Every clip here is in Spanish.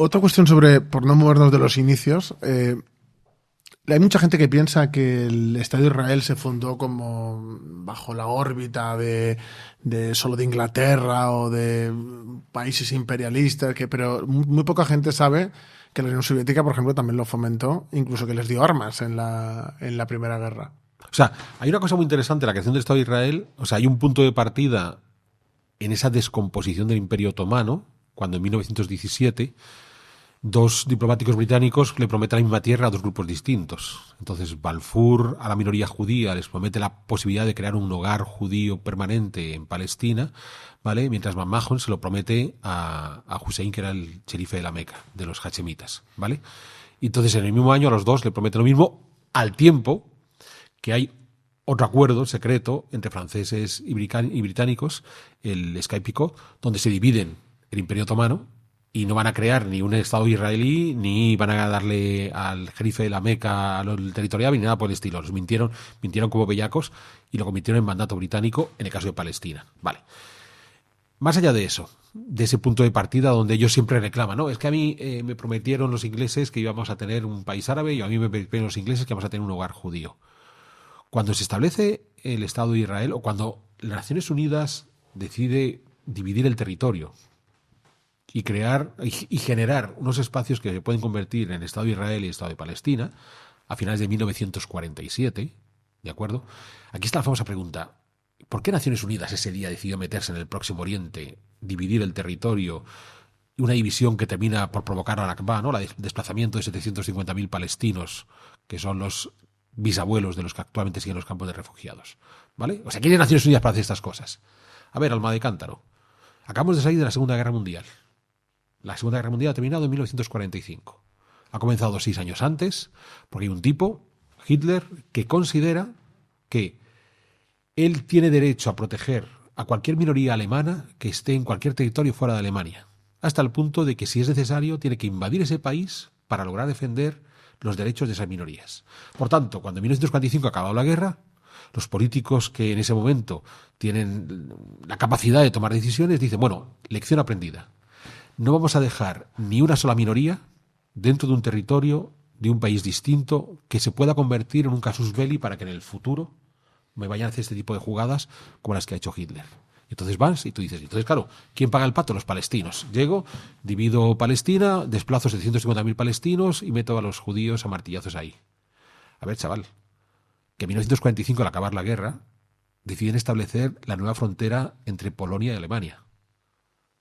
Otra cuestión sobre, por no movernos de los inicios, hay mucha gente que piensa que el Estado de Israel se fundó como bajo la órbita de solo de Inglaterra o de países imperialistas, pero muy poca gente sabe que la Unión Soviética, por ejemplo, también lo fomentó, incluso que les dio armas en la Primera Guerra. O sea, hay una cosa muy interesante, la creación del Estado de Israel. O sea, hay un punto de partida en esa descomposición del Imperio Otomano, cuando en 1917 dos diplomáticos británicos le prometen la misma tierra a dos grupos distintos. Entonces, Balfour a la minoría judía les promete la posibilidad de crear un hogar judío permanente en Palestina, ¿vale? Mientras McMahon se lo promete a Hussein, que era el sherife de la Meca, de los hachemitas, ¿vale? Y entonces, en el mismo año, a los dos le prometen lo mismo, al tiempo que hay otro acuerdo secreto entre franceses y británicos, el Sykes-Picot, donde se dividen el Imperio Otomano y no van a crear ni un Estado israelí, ni van a darle al jefe de la Meca al territorial, ni nada por el estilo. Los mintieron como bellacos y lo convirtieron en mandato británico en el caso de Palestina. Vale. Más allá de eso, de ese punto de partida donde ellos siempre reclaman, ¿no? Es que a mí me prometieron los ingleses que íbamos a tener un país árabe y a mí me prometieron los ingleses que íbamos a tener un hogar judío. Cuando se establece el Estado de Israel o cuando las Naciones Unidas decide dividir el territorio y crear y generar unos espacios que se pueden convertir en Estado de Israel y Estado de Palestina a finales de 1947, ¿de acuerdo? Aquí está la famosa pregunta: ¿por qué Naciones Unidas ese día decidió meterse en el Próximo Oriente, dividir el territorio, una división que termina por provocar a la Nakba, ¿no? El desplazamiento de 750.000 palestinos, que son los bisabuelos de los que actualmente siguen los campos de refugiados, ¿vale? O sea, ¿quién es Naciones Unidas para hacer estas cosas? A ver, alma de cántaro, acabamos de salir de la Segunda Guerra Mundial. La Segunda Guerra Mundial ha terminado en 1945. Ha comenzado 6 años antes, porque hay un tipo, Hitler, que considera que él tiene derecho a proteger a cualquier minoría alemana que esté en cualquier territorio fuera de Alemania, hasta el punto de que, si es necesario, tiene que invadir ese país para lograr defender los derechos de esas minorías. Por tanto, cuando en 1945 ha acabado la guerra, los políticos que en ese momento tienen la capacidad de tomar decisiones dicen, bueno, lección aprendida. No vamos a dejar ni una sola minoría dentro de un territorio de un país distinto que se pueda convertir en un casus belli para que en el futuro me vayan a hacer este tipo de jugadas como las que ha hecho Hitler. Entonces vas y tú dices, entonces claro, ¿quién paga el pato? Los palestinos. Llego, divido Palestina, desplazo 750.000 palestinos y meto a los judíos a martillazos ahí. A ver, chaval, que en 1945, al acabar la guerra, deciden establecer la nueva frontera entre Polonia y Alemania.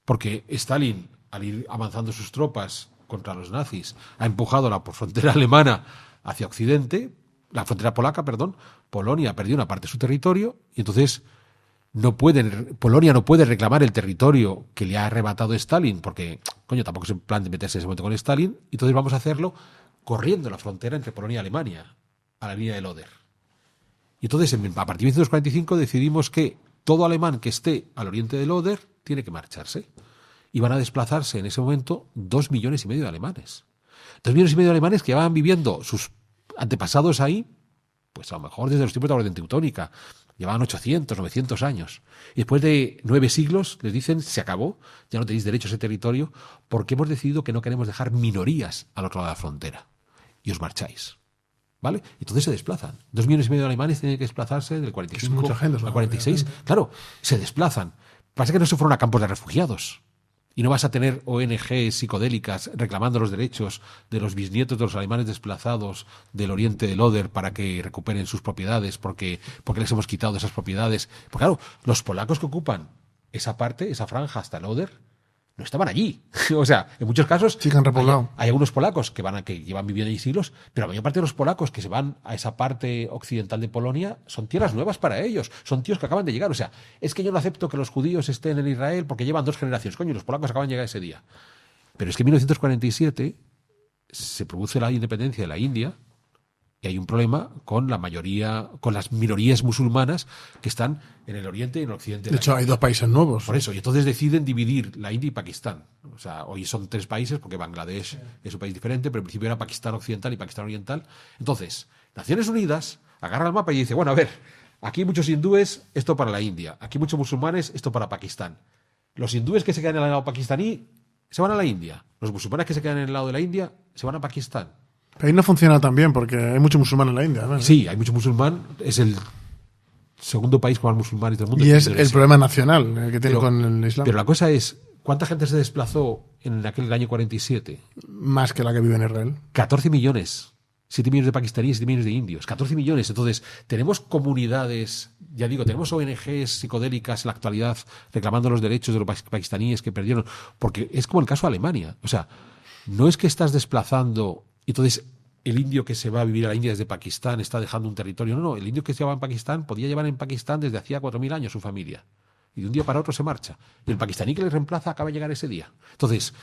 Porque Stalin, al ir avanzando sus tropas contra los nazis, ha empujado la frontera alemana hacia Occidente, la frontera polaca, perdón. Polonia perdió una parte de su territorio y entonces Polonia no puede reclamar el territorio que le ha arrebatado Stalin, porque, coño, tampoco es en plan de meterse en ese momento con Stalin, y entonces vamos a hacerlo corriendo la frontera entre Polonia y Alemania, a la línea del Oder. Y entonces, a partir de 1945, decidimos que todo alemán que esté al oriente del Oder tiene que marcharse. Y van a desplazarse en ese momento 2,5 millones de alemanes. 2,5 millones de alemanes que van viviendo sus antepasados ahí, pues a lo mejor desde los tiempos de la Orden Teutónica. Llevaban 800, 900 años. Y después de 9 siglos les dicen, se acabó, ya no tenéis derecho a ese territorio, porque hemos decidido que no queremos dejar minorías al otro lado de la frontera. Y os marcháis. ¿Vale? Entonces se desplazan. 2,5 millones de alemanes tienen que desplazarse del 45 al 46. Claro, se desplazan. Pasa que no se fueron a campos de refugiados. Y no vas a tener ONG psicodélicas reclamando los derechos de los bisnietos de los alemanes desplazados del oriente del Oder para que recuperen sus propiedades porque les hemos quitado esas propiedades. Porque claro, los polacos que ocupan esa parte, esa franja hasta el Oder, no estaban allí. O sea, en muchos casos sí que han repoblado. Hay algunos polacos que llevan viviendo allí siglos, pero la mayor parte de los polacos que se van a esa parte occidental de Polonia son tierras nuevas para ellos, son tíos que acaban de llegar. O sea, es que yo no acepto que los judíos estén en Israel porque llevan 2 generaciones. Coño, los polacos acaban de llegar ese día. Pero es que en 1947 se produce la independencia de la India y hay un problema con las minorías musulmanas que están en el oriente y en el occidente. De hecho, hay 2 países nuevos. Por eso, y entonces deciden dividir la India y Pakistán. O sea, hoy son 3 países porque Bangladesh es un país diferente, pero en principio era Pakistán Occidental y Pakistán Oriental. Entonces, Naciones Unidas agarra el mapa y dice, bueno, a ver, aquí hay muchos hindúes, esto para la India. Aquí hay muchos musulmanes, esto para Pakistán. Los hindúes que se quedan en el lado pakistaní se van a la India. Los musulmanes que se quedan en el lado de la India se van a Pakistán. Pero ahí no funciona tan bien porque hay mucho musulmán en la India. ¿No? Sí, hay mucho musulmán. Es el segundo país con más musulmanes del mundo. Y es el problema nacional que tiene con el Islam. Pero la cosa es, ¿cuánta gente se desplazó en aquel año 47? Más que la que vive en Israel. 14 millones. 7 millones de pakistaníes, 7 millones de indios. 14 millones. Entonces, tenemos comunidades, ya digo, tenemos ONGs psicodélicas en la actualidad reclamando los derechos de los pakistaníes que perdieron. Porque es como el caso de Alemania. O sea, no es que estás desplazando y entonces el indio que se va a vivir a la India desde Pakistán está dejando un territorio. No, el indio que se va en Pakistán podía llevar en Pakistán desde hacía 4.000 años su familia. Y de un día para otro se marcha. Y el pakistaní que le reemplaza acaba de llegar ese día. Entonces,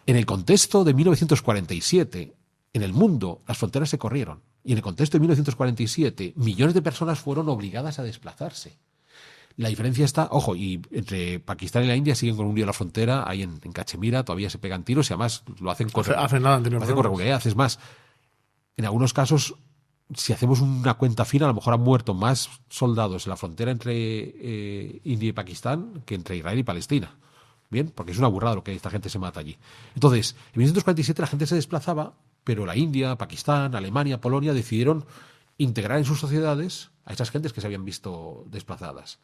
en el contexto de 1947, en el mundo las fronteras se corrieron. Y en el contexto de 1947, millones de personas fueron obligadas a desplazarse. La diferencia está, ojo, y entre Pakistán y la India siguen con un lío de la frontera, ahí en Cachemira todavía se pegan tiros y además lo hacen con regularidad. Es más, en algunos casos, si hacemos una cuenta fina, a lo mejor han muerto más soldados en la frontera entre India y Pakistán que entre Israel y Palestina. Bien, porque es una burrada lo que esta gente se mata allí. Entonces, en 1947 la gente se desplazaba, pero la India, Pakistán, Alemania, Polonia decidieron integrar en sus sociedades a esas gentes que se habían visto desplazadas.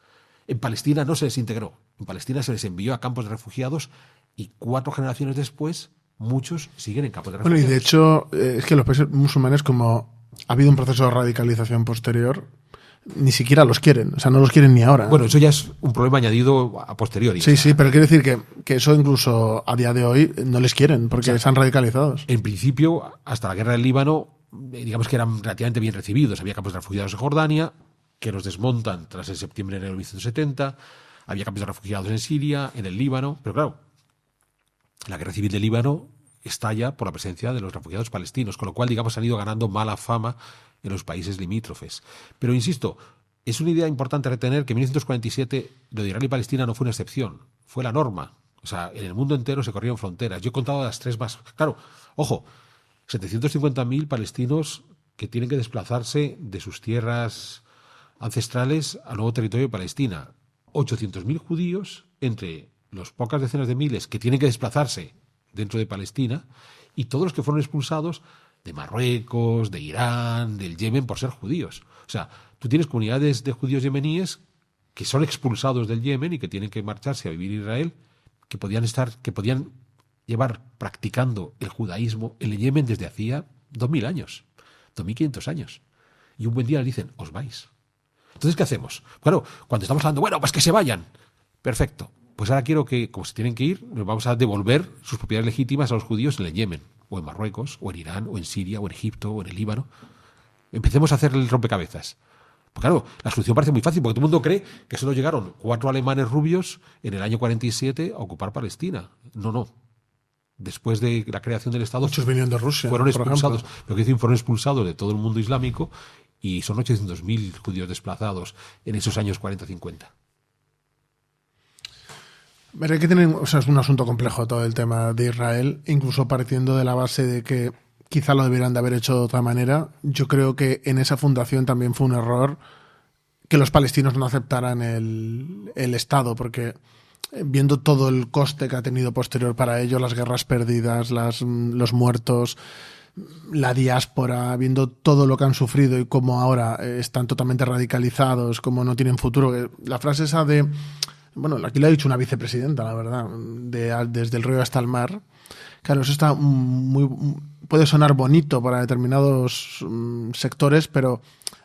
En Palestina no se les integró. En Palestina se les envió a campos de refugiados y 4 generaciones después muchos siguen en campos de refugiados. Bueno, y de hecho es que los países musulmanes, como ha habido un proceso de radicalización posterior, ni siquiera los quieren. O sea, no los quieren ni ahora. Bueno, eso ya es un problema añadido a posteriori. Sí, sí, pero quiere decir que eso incluso a día de hoy no les quieren porque están radicalizados. En principio, hasta la guerra del Líbano, digamos que eran relativamente bien recibidos. Había campos de refugiados en Jordania, que los desmontan tras el septiembre de 1970. Había campos de refugiados en Siria, en el Líbano. Pero claro, la guerra civil del Líbano estalla por la presencia de los refugiados palestinos, con lo cual, digamos, han ido ganando mala fama en los países limítrofes. Pero insisto, es una idea importante retener que en 1947 lo de Israel y Palestina no fue una excepción, fue la norma. O sea, en el mundo entero se corrieron fronteras. Yo he contado las 3 más. Claro, ojo, 750.000 palestinos que tienen que desplazarse de sus tierras ancestrales al nuevo territorio de Palestina. 800.000 judíos, entre los pocas decenas de miles que tienen que desplazarse dentro de Palestina, y todos los que fueron expulsados de Marruecos, de Irán, del Yemen por ser judíos. O sea, tú tienes comunidades de judíos yemeníes que son expulsados del Yemen y que tienen que marcharse a vivir en Israel, que podían llevar practicando el judaísmo en el Yemen desde hacía 2.000 años, 2.500 años. Y un buen día les dicen, os vais. Entonces, ¿qué hacemos? Claro, cuando estamos hablando, bueno, pues que se vayan. Perfecto. Pues ahora quiero que, como se tienen que ir, nos vamos a devolver sus propiedades legítimas a los judíos en el Yemen, o en Marruecos, o en Irán, o en Siria, o en Egipto, o en el Líbano. Empecemos a hacer el rompecabezas. Pues claro, la solución parece muy fácil, porque todo el mundo cree que solo llegaron 4 alemanes rubios en el año 47 a ocupar Palestina. No. Después de la creación del Estado, muchos vinieron de Rusia, fueron expulsados. Pero que dicen, fueron expulsados de todo el mundo islámico y son 800.000 judíos desplazados en esos años 40-50. Pero hay que tener, o sea, es un asunto complejo todo el tema de Israel, incluso partiendo de la base de que quizá lo debieran de haber hecho de otra manera. Yo creo que en esa fundación también fue un error que los palestinos no aceptaran el Estado, porque viendo todo el coste que ha tenido posterior para ellos, las guerras perdidas, los muertos, la diáspora, viendo todo lo que han sufrido y cómo ahora están totalmente radicalizados, cómo no tienen futuro. La frase esa de... Bueno, aquí lo ha dicho una vicepresidenta, la verdad, desde el río hasta el mar. Claro, eso está puede sonar bonito para determinados sectores, pero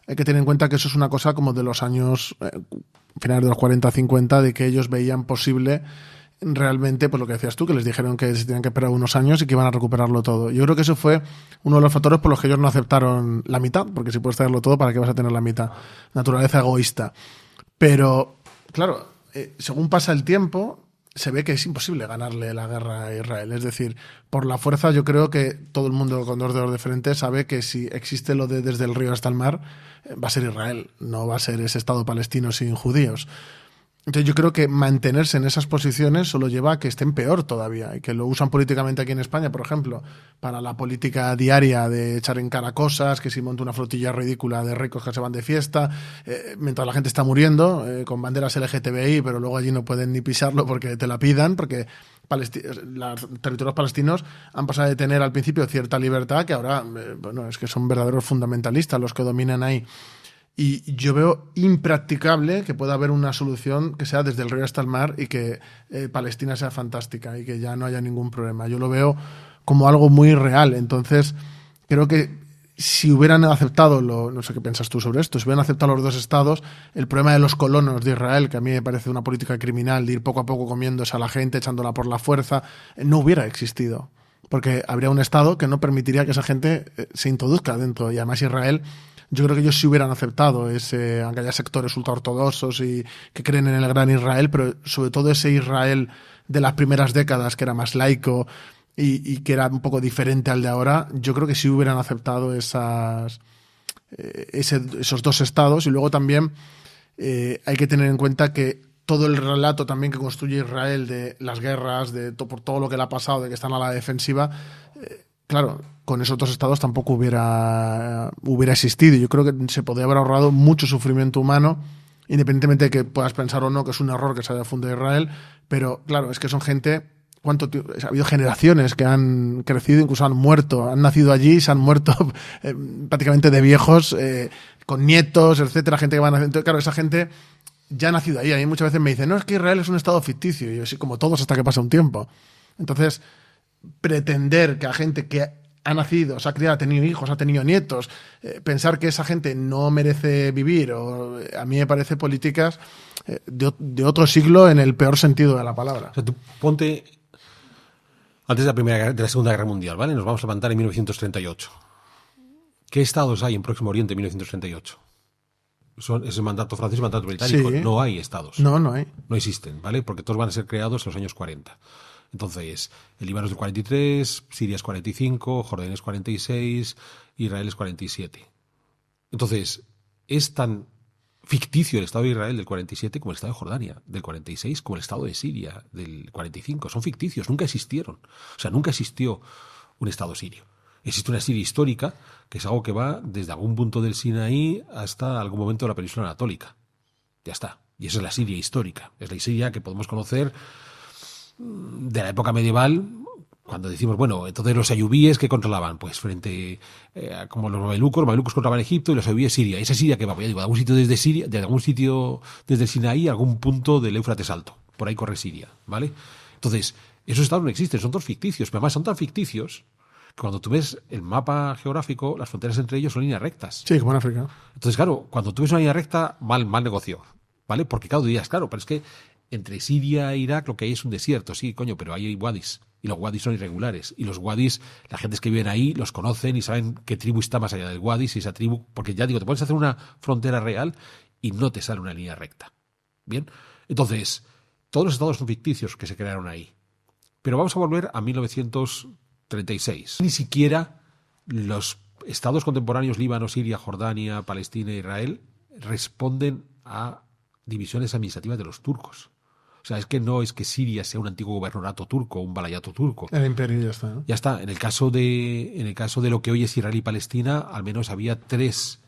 hay que tener en cuenta que eso es una cosa como de los años finales de los 40-50, de que ellos veían posible realmente, pues lo que decías tú, que les dijeron que se tenían que esperar unos años y que iban a recuperarlo todo. Yo creo que eso fue uno de los factores por los que ellos no aceptaron la mitad, porque si puedes tenerlo todo, ¿para qué vas a tener la mitad? Naturaleza egoísta. Pero, claro, según pasa el tiempo, se ve que es imposible ganarle la guerra a Israel. Es decir, por la fuerza yo creo que todo el mundo con 2 dedos de frente sabe que si existe lo de desde el río hasta el mar, va a ser Israel, no va a ser ese Estado palestino sin judíos. Entonces yo creo que mantenerse en esas posiciones solo lleva a que estén peor todavía y que lo usan políticamente aquí en España, por ejemplo, para la política diaria de echar en cara cosas, que si monta una flotilla ridícula de ricos que se van de fiesta, mientras la gente está muriendo, con banderas LGTBI, pero luego allí no pueden ni pisarlo porque te la pidan, porque los territorios palestinos han pasado de tener al principio cierta libertad que ahora, bueno, es que son verdaderos fundamentalistas los que dominan ahí. Y yo veo impracticable que pueda haber una solución que sea desde el río hasta el mar y que Palestina sea fantástica y que ya no haya ningún problema. Yo lo veo como algo muy real. Entonces, creo que si hubieran aceptado, no sé qué piensas tú sobre esto, si hubieran aceptado los dos estados, el problema de los colonos de Israel, que a mí me parece una política criminal de ir poco a poco comiéndose a la gente, echándola por la fuerza, no hubiera existido. Porque habría un estado que no permitiría que esa gente se introduzca dentro. Y además Israel, yo creo que ellos sí hubieran aceptado aunque haya sectores ultraortodoxos y que creen en el gran Israel, pero sobre todo ese Israel de las primeras décadas, que era más laico y que era un poco diferente al de ahora, yo creo que sí hubieran aceptado esos dos estados. Y luego también hay que tener en cuenta que todo el relato también que construye Israel de las guerras, por todo lo que le ha pasado, de que están a la defensiva, claro, con esos dos estados tampoco hubiera existido. Yo creo que se podría haber ahorrado mucho sufrimiento humano, independientemente de que puedas pensar o no que es un error que se haya fundado Israel, pero claro, es que son gente... Ha habido generaciones que han crecido, incluso han muerto, han nacido allí y se han muerto prácticamente de viejos, con nietos, etcétera, gente que van a... Entonces, claro, esa gente ya ha nacido ahí. A mí muchas veces me dicen, no, es que Israel es un estado ficticio. Y yo, sí, como todos hasta que pasa un tiempo. Entonces, pretender que a gente que ha nacido, se ha criado, ha tenido hijos, ha tenido nietos, pensar que esa gente no merece vivir, a mí me parece políticas de otro siglo en el peor sentido de la palabra. O sea, tú ponte antes de la Segunda Guerra Mundial, ¿vale? Nos vamos a levantar en 1938. ¿Qué estados hay en Próximo Oriente en 1938? Es el mandato francés y el mandato británico. Sí. No hay estados. No hay. No existen, ¿vale? Porque todos van a ser creados en los años 40. Entonces, el Líbano es del 43, Siria es 45, Jordania es 46, Israel es 47. Entonces, es tan ficticio el Estado de Israel del 47 como el Estado de Jordania del 46, como el Estado de Siria del 45. Son ficticios, nunca existieron. O sea, nunca existió un Estado sirio. Existe una Siria histórica, que es algo que va desde algún punto del Sinaí hasta algún momento de la península anatólica. Ya está. Y esa es la Siria histórica. Es la Siria que podemos conocer de la época medieval, cuando decimos, bueno, entonces los ayubíes que controlaban, pues frente como los mamelucos controlaban Egipto y los ayubíes Siria. Esa Siria que va, pues, de algún sitio desde Siria, de algún sitio desde el Sinaí a algún punto del Éufrates alto. Por ahí corre Siria, ¿vale? Entonces, esos estados no existen, son todos ficticios, pero además son tan ficticios que cuando tú ves el mapa geográfico, las fronteras entre ellos son líneas rectas. Sí, como en África. Entonces, claro, cuando tú ves una línea recta, mal negocio, ¿vale? Porque claro, dirías, claro, pero es que entre Siria e Irak lo que hay es un desierto, sí, coño, pero ahí hay wadis. Y los wadis son irregulares. Y los wadis, la gente que viven ahí los conocen y saben qué tribu está más allá del wadis y esa tribu. Porque ya digo, te puedes hacer una frontera real y no te sale una línea recta. Bien. Entonces, todos los estados son ficticios que se crearon ahí. Pero vamos a volver a 1936. Ni siquiera los estados contemporáneos, Líbano, Siria, Jordania, Palestina e Israel, responden a divisiones administrativas de los turcos. O sea, es que no es que Siria sea un antiguo gobernorato turco, un balayato turco. El imperio ya está, ¿no? Ya está. En el caso de lo que hoy es Israel y Palestina, al menos había 3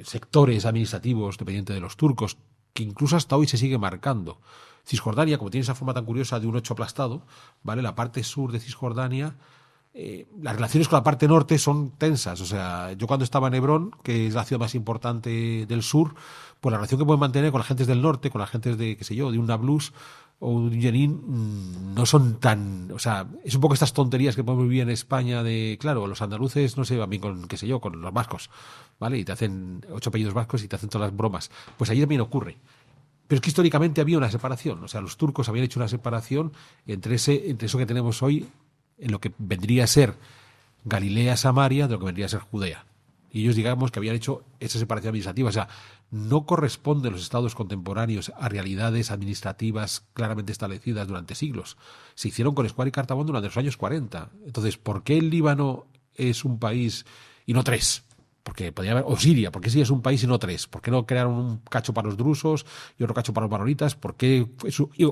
sectores administrativos dependientes de los turcos, que incluso hasta hoy se sigue marcando. Cisjordania, como tiene esa forma tan curiosa de un 8 aplastado, ¿vale? La parte sur de Cisjordania, las relaciones con la parte norte son tensas. O sea, yo cuando estaba en Hebrón, que es la ciudad más importante del sur, pues la relación que pueden mantener con las gentes del norte, con las gentes de, qué sé yo, de un Nablus o un Jenin, no son tan... O sea, es un poco estas tonterías que podemos vivir en España de, claro, los andaluces no se van bien con, qué sé yo, con los vascos, ¿vale? Y te hacen 8 apellidos vascos y te hacen todas las bromas. Pues allí también ocurre. Pero es que históricamente había una separación. O sea, los turcos habían hecho una separación entre eso que tenemos hoy, en lo que vendría a ser Galilea, Samaria, de lo que vendría a ser Judea. Y ellos, digamos, que habían hecho esa separación administrativa. O sea, no corresponden los estados contemporáneos a realidades administrativas claramente establecidas durante siglos. Se hicieron con Escuadra y Cartabón durante los años 40. Entonces, ¿por qué el Líbano es un país y no 3? Porque podría haber, o Siria, ¿por qué Siria es un país y no 3? ¿Por qué no crearon un cacho para los drusos y otro cacho para los maronitas? ¿Por qué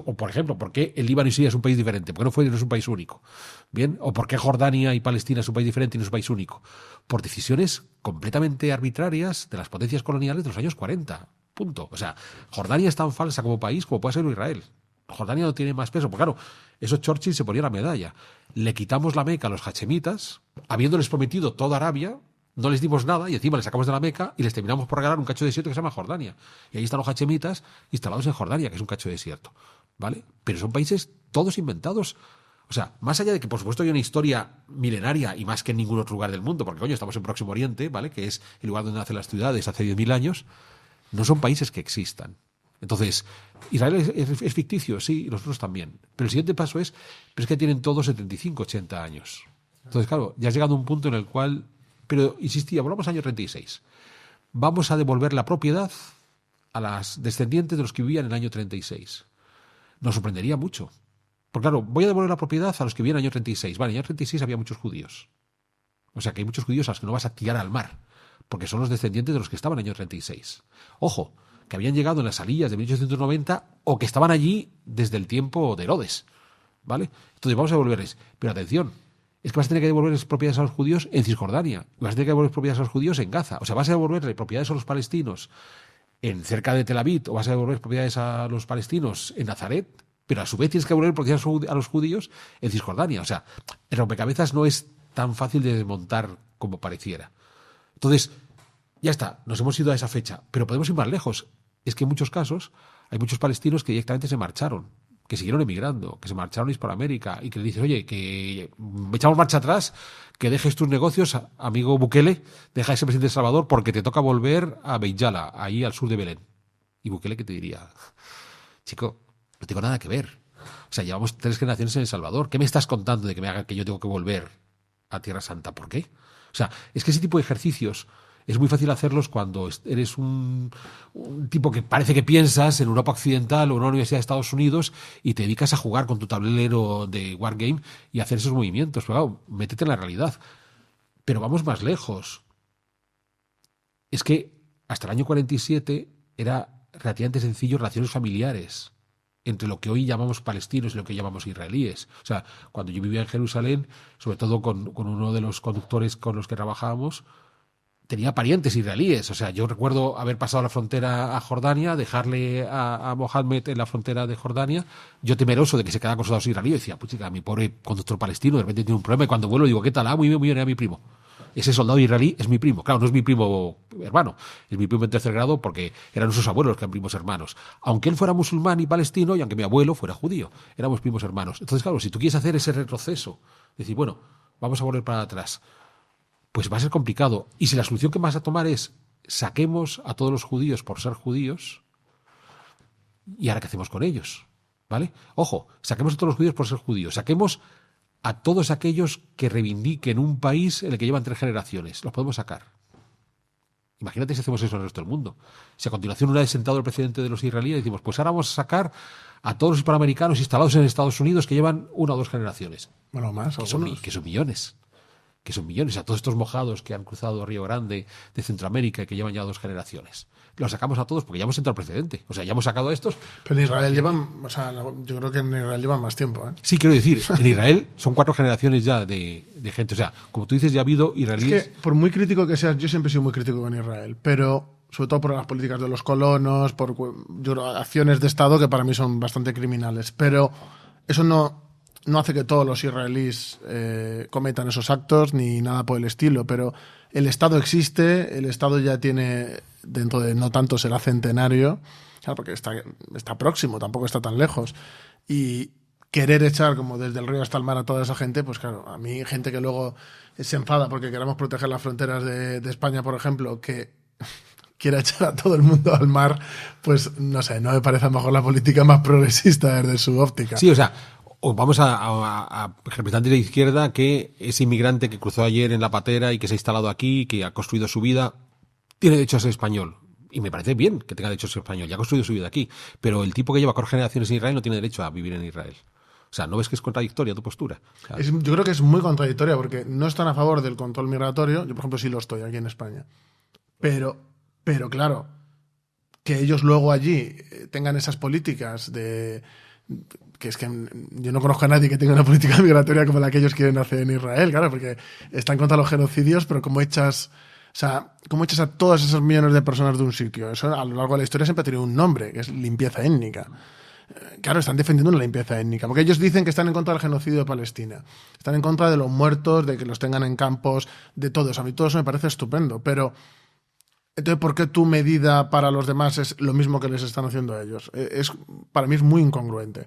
o por ejemplo, ¿por qué el Líbano y Siria es un país diferente? ¿Por qué no es un país único? ¿Bien? ¿O por qué Jordania y Palestina es un país diferente y no es un país único? Por decisiones completamente arbitrarias de las potencias coloniales de los años 40. Punto. O sea, Jordania es tan falsa como país como puede ser Israel. Jordania no tiene más peso, porque claro, eso Churchill se ponía la medalla. Le quitamos la Meca a los hachemitas, habiéndoles prometido toda Arabia. No les dimos nada y encima les sacamos de la Meca y les terminamos por regalar un cacho de desierto que se llama Jordania. Y ahí están los hachemitas instalados en Jordania, que es un cacho de desierto. ¿Vale? Pero son países todos inventados. O sea, más allá de que, por supuesto, hay una historia milenaria y más que en ningún otro lugar del mundo, porque, coño, estamos en Próximo Oriente, ¿vale? Que es el lugar donde nacen las ciudades hace 10.000 años, no son países que existan. Entonces, Israel es ficticio, sí, y nosotros también. Pero el siguiente paso es que tienen todos 75, 80 años. Entonces, claro, ya has llegado a un punto en el cual... Pero insistía, volvamos al año 36. Vamos a devolver la propiedad a las descendientes de los que vivían en el año 36. Nos sorprendería mucho. Porque claro, voy a devolver la propiedad a los que vivían en el año 36. Vale, en el año 36 había muchos judíos. O sea, que hay muchos judíos a los que no vas a tirar al mar, porque son los descendientes de los que estaban en el año 36. Ojo, que habían llegado en las salillas de 1890 o que estaban allí desde el tiempo de Herodes. ¿Vale? Entonces vamos a devolverles. Pero atención, es que vas a tener que devolverles propiedades a los judíos en Cisjordania, vas a tener que devolver propiedades a los judíos en Gaza, o sea, vas a devolverle propiedades a los palestinos en cerca de Tel Aviv, o vas a devolver propiedades a los palestinos en Nazaret, pero a su vez tienes que devolver propiedades a los judíos en Cisjordania. O sea, el rompecabezas no es tan fácil de desmontar como pareciera. Entonces, ya está, nos hemos ido a esa fecha, pero podemos ir más lejos. Es que en muchos casos hay muchos palestinos que directamente se marcharon, que siguieron emigrando, que se marcharon a Hispanoamérica y que le dices, oye, que echamos marcha atrás, que dejes tus negocios, amigo Bukele, deja ese presidente de Salvador porque te toca volver a Beit-Jala, ahí al sur de Belén. Y Bukele, ¿qué te diría? Chico, no tengo nada que ver. O sea, llevamos 3 generaciones en El Salvador. ¿Qué me estás contando de que me haga que yo tengo que volver a Tierra Santa? ¿Por qué? O sea, es que ese tipo de ejercicios es muy fácil hacerlos cuando eres un tipo que parece que piensas en Europa Occidental o en una universidad de Estados Unidos y te dedicas a jugar con tu tablero de Wargame y hacer esos movimientos. Pero claro, métete en la realidad. Pero vamos más lejos. Es que hasta el año 47 era relativamente sencillo relaciones familiares entre lo que hoy llamamos palestinos y lo que llamamos israelíes. O sea, cuando yo vivía en Jerusalén, sobre todo con uno de los conductores con los que trabajábamos, tenía parientes israelíes. O sea, yo recuerdo haber pasado la frontera a Jordania, dejarle a Mohammed en la frontera de Jordania, yo temeroso de que se quedara con soldados israelíes, decía, pues chica, mi pobre conductor palestino de repente tiene un problema, y cuando vuelvo digo, ¿qué tal? Muy bien, era mi primo. Ese soldado israelí es mi primo. Claro, no es mi primo hermano, es mi primo en tercer grado porque eran nuestros abuelos los que eran primos hermanos. Aunque él fuera musulmán y palestino y aunque mi abuelo fuera judío, éramos primos hermanos. Entonces, claro, si tú quieres hacer ese retroceso, decir, bueno, vamos a volver para atrás, pues va a ser complicado. Y si la solución que vas a tomar es saquemos a todos los judíos por ser judíos, ¿y ahora qué hacemos con ellos? ¿Vale? Ojo, saquemos a todos los judíos por ser judíos, saquemos a todos aquellos que reivindiquen un país en el que llevan 3 generaciones. Los podemos sacar. Imagínate si hacemos eso en el resto del mundo. Si a continuación una vez sentado el presidente de los israelíes decimos, pues ahora vamos a sacar a todos los hispanoamericanos instalados en Estados Unidos que llevan 1 o 2 generaciones. Bueno, más. Que son millones. Que son millones. A todos estos mojados que han cruzado Río Grande de Centroamérica y que llevan ya 2 generaciones. Los sacamos a todos porque ya hemos entrado al precedente. O sea, ya hemos sacado a estos. Pero en Israel llevan, o sea, yo creo que en Israel llevan más tiempo, ¿eh? Sí, quiero decir, en Israel son 4 generaciones ya de gente. O sea, como tú dices, ya ha habido israelíes. Es que, por muy crítico que seas, yo siempre he sido muy crítico con Israel, pero sobre todo por las políticas de los colonos, por acciones de Estado que para mí son bastante criminales. Pero eso no hace que todos los israelíes cometan esos actos ni nada por el estilo, pero el Estado existe, el Estado ya tiene, dentro de no tanto será centenario, claro, porque está próximo, tampoco está tan lejos, y querer echar como desde el río hasta el mar a toda esa gente, pues claro, a mí gente que luego se enfada porque queramos proteger las fronteras de España, por ejemplo, que quiera echar a todo el mundo al mar, pues no sé, no me parece a lo mejor la política más progresista desde su óptica. Sí, o sea, o vamos a representantes de la izquierda que ese inmigrante que cruzó ayer en la patera y que se ha instalado aquí, que ha construido su vida, tiene derecho a ser español. Y me parece bien que tenga derecho a ser español, ya ha construido su vida aquí. Pero el tipo que lleva 4 generaciones en Israel no tiene derecho a vivir en Israel. O sea, ¿no ves que es contradictoria tu postura? O sea, yo creo que es muy contradictoria porque no están a favor del control migratorio. Yo, por ejemplo, sí lo estoy aquí en España. Pero claro, que ellos luego allí tengan esas políticas de... que es que yo no conozco a nadie que tenga una política migratoria como la que ellos quieren hacer en Israel, claro, porque están contra los genocidios, pero ¿cómo echas a todos esos millones de personas de un sitio? Eso a lo largo de la historia siempre ha tenido un nombre, que es limpieza étnica. Claro, están defendiendo una limpieza étnica, porque ellos dicen que están en contra del genocidio de Palestina, están en contra de los muertos, de que los tengan en campos, de todo eso. A mí todo eso me parece estupendo, pero entonces, ¿por qué tu medida para los demás es lo mismo que les están haciendo a ellos? Para mí es muy incongruente.